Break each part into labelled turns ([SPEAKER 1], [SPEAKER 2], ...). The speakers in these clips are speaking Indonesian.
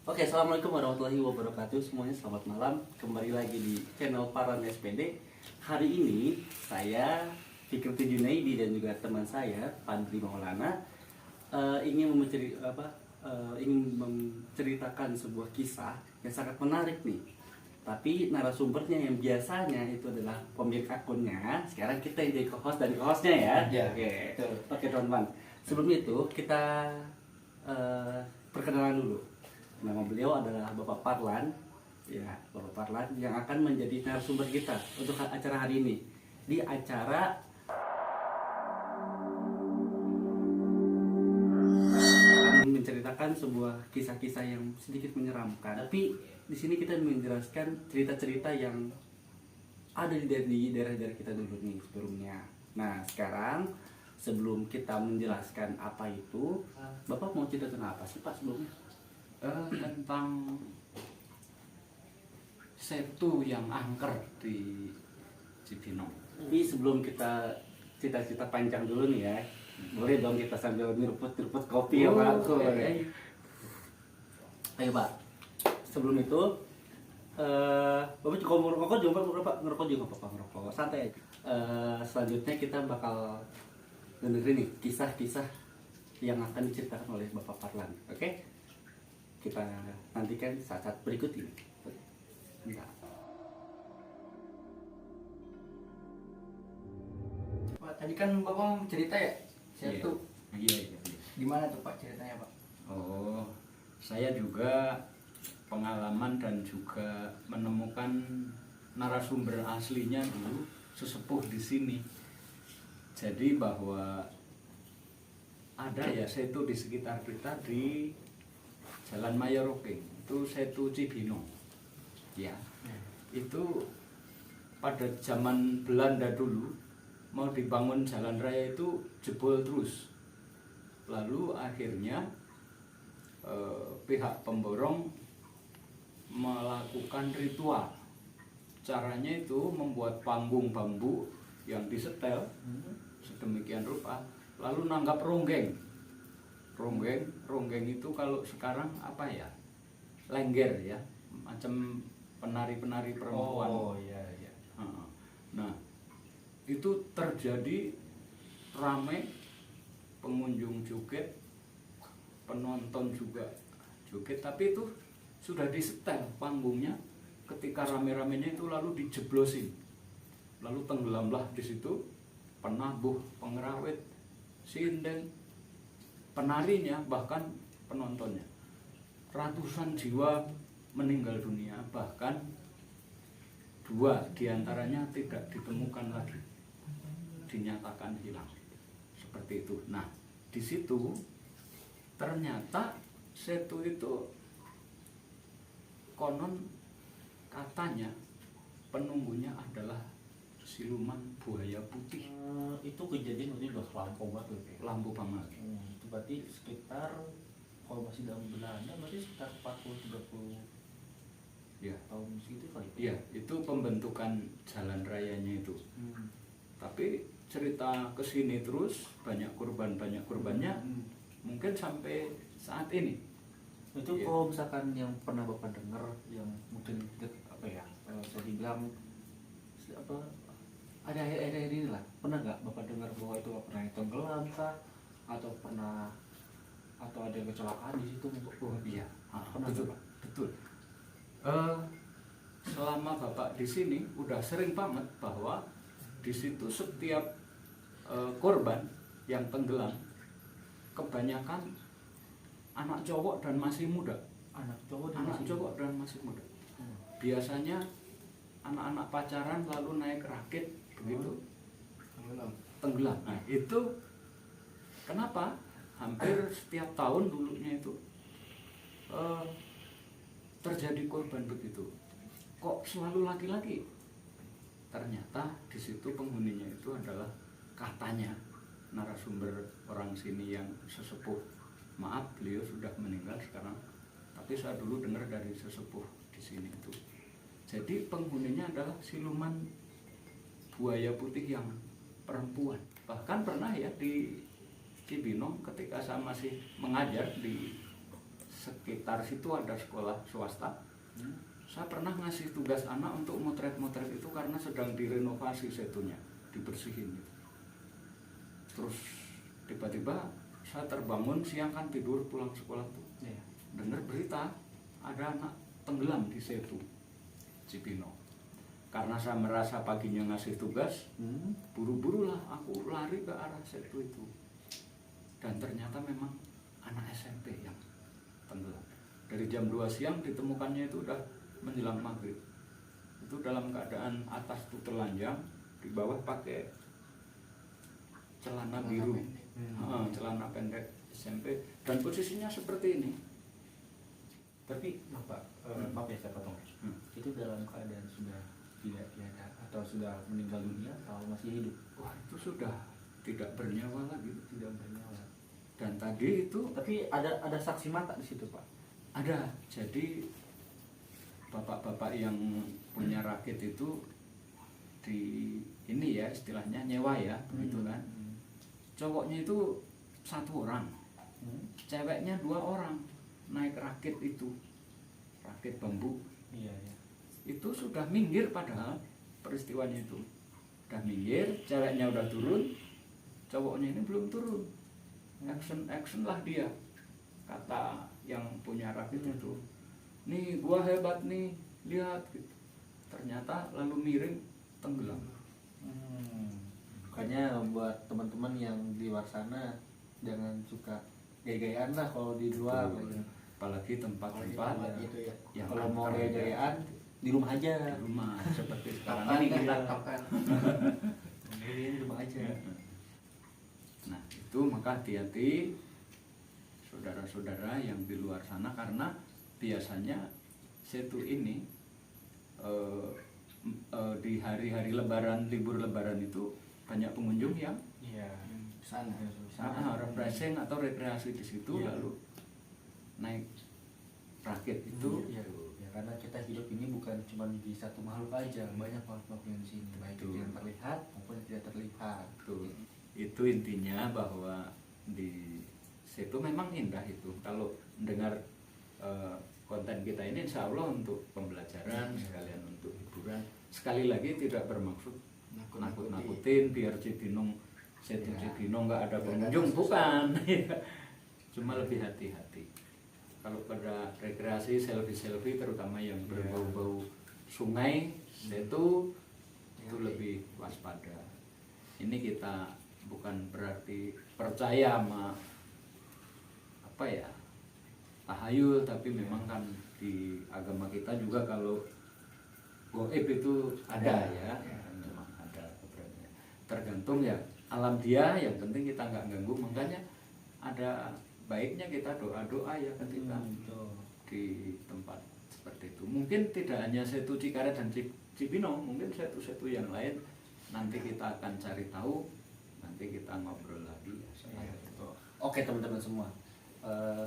[SPEAKER 1] Oke, assalamualaikum warahmatullahi wabarakatuh semuanya. Selamat malam. Kembali lagi di channel Paran SPD. Hari ini saya Fikri Junaidi dan juga teman saya Padri Maulana ingin menceritakan sebuah kisah yang sangat menarik nih. Tapi narasumbernya yang biasanya itu adalah pemilik akunnya. Sekarang kita yang jadi co-host dan co-hostnya ya.
[SPEAKER 2] Ya,
[SPEAKER 1] Oke,
[SPEAKER 2] betul.
[SPEAKER 1] oke teman-teman. Sebelum itu kita perkenalan dulu. Nama beliau adalah Bapak Parlan, ya Bapak Parlan yang akan menjadi narasumber kita untuk acara hari ini. Di acara menceritakan sebuah kisah-kisah yang sedikit menyeramkan. Tapi di sini kita menjelaskan cerita-cerita yang ada di daerah-daerah kita dulu nih sebelumnya. Nah sekarang sebelum kita menjelaskan apa itu, Bapak mau cerita tentang apa sih Pak sebelumnya?
[SPEAKER 2] Tentang setu yang angker di Cibinong.
[SPEAKER 1] Tapi sebelum kita cerita-cerita panjang dulu nih ya, boleh dong kita sambil ngeruput kopi ya Pak?
[SPEAKER 2] Boleh.
[SPEAKER 1] Ayo Pak, sebelum itu Bapak juga mau ngerokok juga Pak? Ngerokok juga Pak, ngerokok santai aja. Selanjutnya kita bakal dengerin nih kisah-kisah yang akan diceritakan oleh Bapak Parlan, oke? Kita nantikan saat-saat berikut ini. Bentar.
[SPEAKER 2] Pak, tadi kan Bapak mau cerita ya? Setu.
[SPEAKER 3] Iya.
[SPEAKER 2] Gimana tuh Pak ceritanya Pak?
[SPEAKER 3] Oh, saya juga pengalaman dan juga menemukan narasumber aslinya dulu sesepuh di sini. Jadi bahwa ada ya setu di sekitar kita di Jalan Mayorokeng, itu setu Cibinong. Ya, itu pada zaman Belanda dulu mau dibangun jalan raya itu jebol terus. Lalu akhirnya pihak pemborong melakukan ritual. Caranya itu membuat panggung bambu yang disetel sedemikian rupa, lalu nanggap ronggeng. Ronggeng itu kalau sekarang apa ya? Lengger ya, macam penari-penari perempuan.
[SPEAKER 2] Oh iya.
[SPEAKER 3] Nah, itu terjadi ramai, pengunjung joget, penonton juga joget, tapi itu sudah disetel panggungnya. Ketika rame-ramenya itu lalu dijeblosin, lalu tenggelamlah di situ penabuh, pengerawit, sinden, penarinya, bahkan penontonnya. Ratusan jiwa meninggal dunia, bahkan 2 diantaranya tidak ditemukan lagi, dinyatakan hilang. Seperti itu. Nah, di situ ternyata setu itu konon katanya penunggunya adalah siluman buaya putih.
[SPEAKER 1] Itu kejadian ini udah lampau banget loh,
[SPEAKER 3] Lampu banget.
[SPEAKER 1] itu berarti sekitar kalau masih dalam Belanda berarti sekitar 40-30
[SPEAKER 3] Ya,
[SPEAKER 1] tahun segitu kali.
[SPEAKER 3] iya, itu pembentukan jalan rayanya itu. Tapi cerita kesini terus banyak korbannya, mungkin sampai saat ini.
[SPEAKER 1] Itu
[SPEAKER 3] Iya.
[SPEAKER 1] kalau misalkan yang pernah Bapak dengar yang mungkin apa ya, saya dibilang apa, ada akhir-akhir ini lah, pernah nggak Bapak dengar bahwa itu pernah tenggelam kah, atau ada kecelakaan di situ?
[SPEAKER 3] Iya,
[SPEAKER 1] Pernah
[SPEAKER 3] betul,
[SPEAKER 1] Pak?
[SPEAKER 3] betul. Selama Bapak di sini udah sering banget bahwa di situ setiap korban yang tenggelam kebanyakan anak cowok dan masih muda.
[SPEAKER 1] Anak cowok
[SPEAKER 3] Dan masih muda. Biasanya anak-anak pacaran lalu naik rakit begitu tenggelam. Nah, itu kenapa hampir setiap tahun dulunya itu terjadi korban begitu. Kok selalu laki-laki? Ternyata di situ penghuninya itu adalah katanya narasumber orang sini yang sesepuh. Maaf, beliau sudah meninggal sekarang. Tapi saya dulu dengar dari sesepuh di sini itu. Jadi penghuninya adalah siluman buaya putih yang perempuan. Bahkan pernah ya di Cibinong ketika saya masih mengajar di sekitar situ ada sekolah swasta. Saya pernah ngasih tugas anak untuk motret-motret itu karena sedang direnovasi setunya, dibersihin gitu. Terus tiba-tiba saya terbangun siang kan tidur pulang sekolah tuh.
[SPEAKER 1] Iya.
[SPEAKER 3] Dengar berita ada anak tenggelam di Setu Cibinong. Karena saya merasa paginya ngasih tugas, buru-burulah aku lari ke arah Setu itu. Dan ternyata memang anak SMP yang tenggelam. Dari jam 2 siang ditemukannya itu udah menjelang maghrib. Itu dalam keadaan atas tuh telanjang, di bawah pakai celana biru, celana pendek SMP, dan posisinya seperti ini.
[SPEAKER 1] Tapi Bapak, maaf ya saya potong. Itu dalam keadaan sudah tidak tiada atau sudah meninggal dunia atau masih hidup?
[SPEAKER 3] Wah, itu sudah tidak bernyawa lagi.
[SPEAKER 1] Tidak bernyawa.
[SPEAKER 3] Dan tadi itu
[SPEAKER 1] Tapi ada saksi mata di situ, Pak.
[SPEAKER 3] ada, jadi bapak-bapak yang punya rakit itu di ini ya istilahnya nyewa ya, begitu kan. Cowoknya itu 1 orang, ceweknya 2 orang naik rakit itu, rakit bambu.
[SPEAKER 1] Iya, iya.
[SPEAKER 3] Itu sudah minggir padahal peristiwanya itu udah minggir, ceweknya udah turun, cowoknya ini belum turun. Action lah dia, kata yang punya rakit itu, nih gua hebat nih, lihat gitu. Ternyata lalu miring tenggelam.
[SPEAKER 1] Makanya buat teman-teman yang di luar sana jangan suka gaya-gayaan lah kalau di luar.
[SPEAKER 3] Apalagi tempat-tempat
[SPEAKER 2] gitu ya.
[SPEAKER 3] yang
[SPEAKER 1] Kalau mau
[SPEAKER 3] angker,
[SPEAKER 1] gaya-gayaan di rumah aja.
[SPEAKER 3] di rumah seperti sekarang
[SPEAKER 2] Kapan
[SPEAKER 3] ini
[SPEAKER 2] kan
[SPEAKER 3] kita.
[SPEAKER 2] kapan?
[SPEAKER 1] Di rumah aja.
[SPEAKER 3] Nah itu maka hati-hati saudara-saudara yang di luar sana, karena biasanya Setu ini di hari-hari lebaran, libur lebaran itu banyak pengunjung yang
[SPEAKER 1] Iya.
[SPEAKER 2] Sana.
[SPEAKER 3] refreshing atau rekreasi di situ,
[SPEAKER 1] Iya.
[SPEAKER 3] lalu naik rakit itu.
[SPEAKER 1] Iya, ya, karena kita hidup ini bukan cuma di satu makhluk aja, banyak makhluk yang di sini, baik itu yang terlihat maupun yang tidak terlihat.
[SPEAKER 3] Betul. Itu intinya bahwa di situ memang indah itu. Kalau mendengar konten kita ini insya Allah untuk pembelajaran sekalian untuk hiburan. Sekali lagi tidak bermaksud nakut-nakutin biar Cibinong, Setu Cibinong nggak ada pengunjung, bukan. Cuma lebih hati-hati. Kalau pada rekreasi selfie-selfie terutama yang berbau-bau sungai, Setu itu lebih waspada. Ini kita bukan berarti percaya sama apa ya, tahayul, tapi memang kan di agama kita juga kalau goib itu ada ya, memang ada beberapa. Tergantung ya alam dia, yang penting kita nggak ganggu. Makanya ada baiknya kita doa-doa ya ketika di tempat seperti itu. Mungkin tidak hanya Setu Cikaret dan Cibinong, mungkin setu-setu yang lain nanti kita akan cari tahu, nanti kita ngobrol lagi ya.
[SPEAKER 1] Oke teman-teman semua,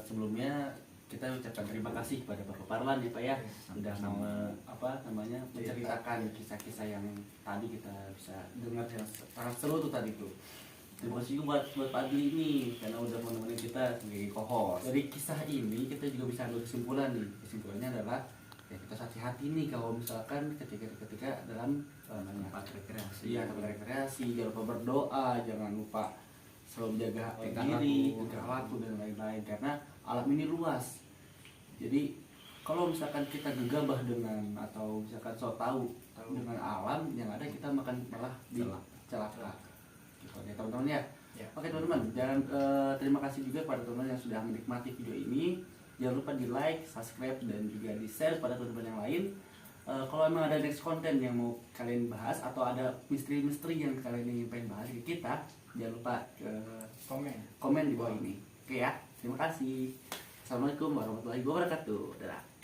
[SPEAKER 1] sebelumnya kita ucapkan terima kasih kepada Bapak Parlan ya Pak ya, sudah mau menceritakan kisah-kisah yang tadi kita bisa dengar yang sangat seru tuh tadi tuh. Terima kasih juga buat Pak Adli ini karena udah mau nemenin kita sebagai co-host. Dari kisah ini kita juga bisa ambil kesimpulan nih. Kesimpulannya adalah ya kita hati-hati nih kalau misalkan ketika dalam tempat rekreasi. Iya, tempat rekreasi, jangan lupa berdoa, jangan lupa selalu menjaga diri, tingkah laku dan lain-lain, karena alam ini luas. Jadi kalau misalkan kita gegabah dengan atau misalkan tahu dengan alam, yang ada kita malah celaka. Gitu ya teman-teman ya. Oke teman-teman, jangan terima kasih juga kepada teman-teman yang sudah menikmati video ini. Jangan lupa di like, subscribe dan juga di share pada teman-teman yang lain. Kalau emang ada next konten yang mau kalian bahas atau ada misteri-misteri yang kalian ingin pengen bahas ke kita, jangan lupa komen di bawah ini. Oke ya, terima kasih. Assalamualaikum warahmatullahi wabarakatuh. Dadah.